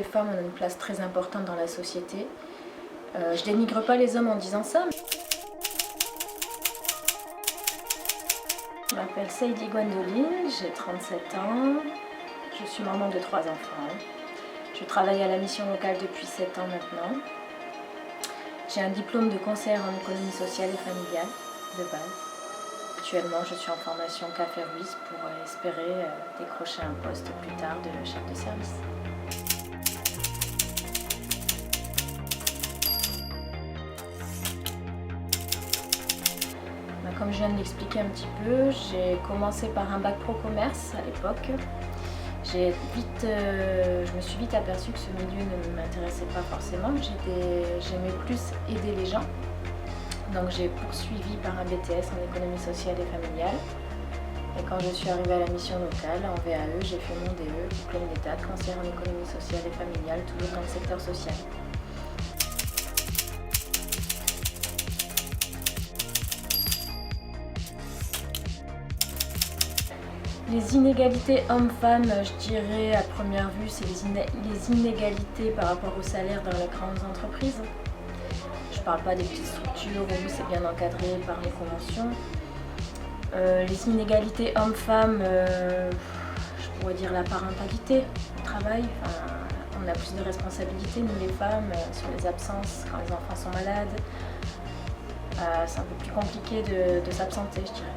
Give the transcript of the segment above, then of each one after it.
les femmes, on a une place très importante dans la société. Je dénigre pas les hommes en disant ça. Je m'appelle Seydi Gwendoline, j'ai 37 ans, je suis maman de 3 enfants. Je travaille à la mission locale depuis 7 ans maintenant. J'ai un diplôme de conseillère en économie sociale et familiale de base. Actuellement, je suis en formation Café Ruiz pour espérer décrocher un poste plus tard de chef de service. Comme je viens de l'expliquer un petit peu, j'ai commencé par un bac pro commerce à l'époque. Je me suis vite aperçue que ce milieu ne m'intéressait pas forcément. J'aimais plus aider les gens. Donc j'ai poursuivi par un BTS en économie sociale et familiale. Et quand je suis arrivée à la mission locale, en VAE, j'ai fait mon DE, diplôme d'État, conseillère en économie sociale et familiale, toujours dans le secteur social. Les inégalités hommes-femmes, je dirais à première vue, c'est les inégalités par rapport au salaire dans les grandes entreprises. Je ne parle pas des petites structures où c'est bien encadré par les conventions. Les inégalités hommes-femmes, je pourrais dire la parentalité au travail. On a plus de responsabilités, nous les femmes, sur les absences quand les enfants sont malades. C'est un peu plus compliqué de s'absenter, je dirais.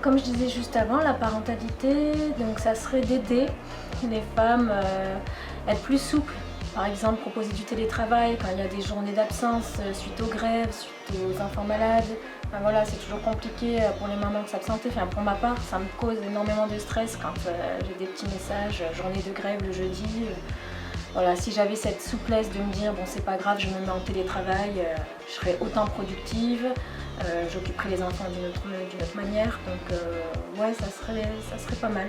Comme je disais juste avant, la parentalité, donc ça serait d'aider les femmes à être plus souples. Par exemple, proposer du télétravail quand il y a des journées d'absence suite aux grèves, suite aux enfants malades. Voilà, c'est toujours compliqué pour les mamans de s'absenter. Pour ma part, ça me cause énormément de stress quand j'ai des petits messages, journée de grève le jeudi. Voilà, si j'avais cette souplesse de me dire bon c'est pas grave, je me mets en télétravail, je serais autant productive, j'occuperais les enfants d'une autre manière, donc ouais ça serait pas mal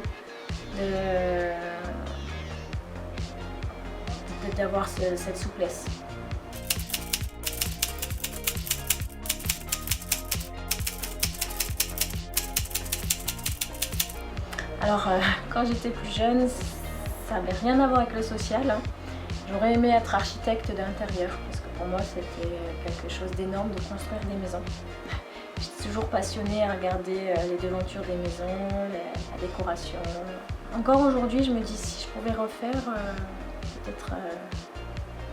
d'avoir cette souplesse. Alors quand j'étais plus jeune, ça n'avait rien à voir avec le social. J'aurais aimé être architecte d'intérieur parce que pour moi c'était quelque chose d'énorme de construire des maisons. J'étais toujours passionnée à regarder les devantures des maisons, la décoration. Encore aujourd'hui je me dis si je pouvais refaire, peut-être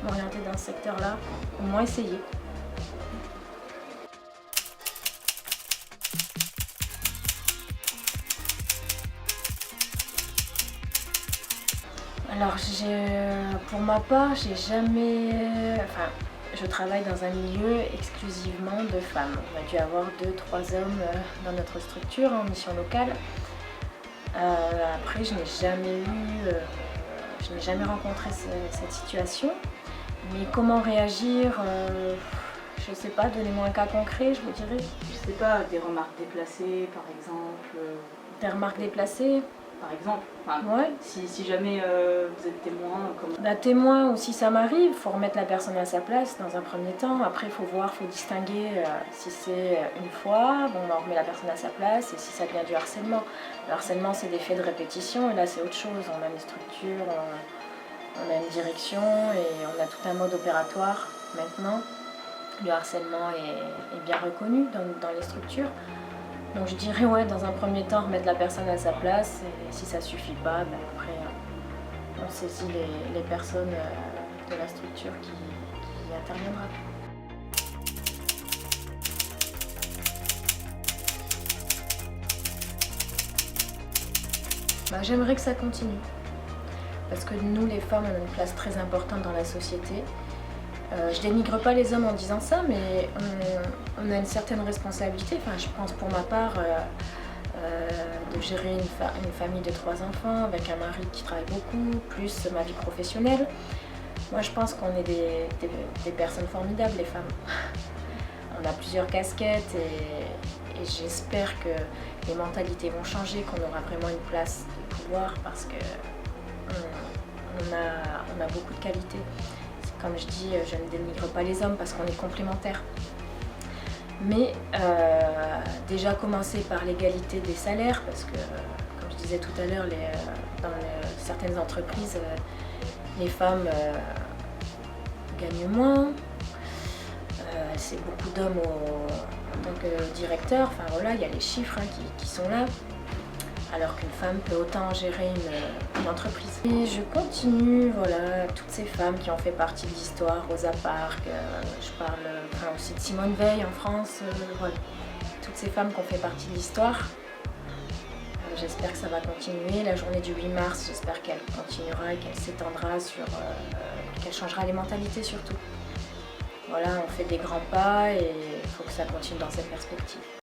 m'orienter dans ce secteur-là, au moins essayer. Alors pour ma part, j'ai jamais... je travaille dans un milieu exclusivement de femmes. On a dû avoir 2-3 hommes dans notre structure en mission locale. Après, je n'ai jamais rencontré cette situation. Mais comment réagir je ne sais pas, donnez-moi un cas concret, je vous dirais. Je sais pas, des remarques déplacées par exemple. Des remarques déplacées par exemple, ouais. Si jamais vous êtes témoin, comme... Témoin, ou si ça m'arrive, il faut remettre la personne à sa place dans un premier temps. Après, il faut distinguer si c'est une fois, on remet la personne à sa place, et si ça devient du harcèlement. Le harcèlement, c'est des faits de répétition, et là, c'est autre chose. On a une structure, on a une direction, et on a tout un mode opératoire maintenant. Le harcèlement est bien reconnu dans les structures. Donc je dirais ouais, dans un premier temps remettre la personne à sa place et si ça suffit pas, après on saisit les personnes de la structure qui interviendra. J'aimerais que ça continue parce que nous les femmes on a une place très importante dans la société. Je dénigre pas les hommes en disant ça, mais on a une certaine responsabilité. Je pense pour ma part de gérer une famille de 3 enfants avec un mari qui travaille beaucoup, plus ma vie professionnelle. Moi, je pense qu'on est des personnes formidables, les femmes. On a plusieurs casquettes et j'espère que les mentalités vont changer, qu'on aura vraiment une place de pouvoir parce que on a beaucoup de qualités. Comme je dis, je ne dénigre pas les hommes parce qu'on est complémentaires. Mais déjà commencer par l'égalité des salaires, parce que, comme je disais tout à l'heure, certaines entreprises, les femmes gagnent moins. C'est beaucoup d'hommes en tant que directeur. Enfin voilà, il y a les chiffres qui sont là. Alors qu'une femme peut autant gérer une entreprise. Et je continue, voilà, toutes ces femmes qui ont fait partie de l'histoire, Rosa Parks, je parle aussi de Simone Veil en France, voilà. Toutes ces femmes qui ont fait partie de l'histoire. J'espère que ça va continuer. La journée du 8 mars, j'espère qu'elle continuera et qu'elle s'étendra qu'elle changera les mentalités surtout. Voilà, on fait des grands pas et il faut que ça continue dans cette perspective.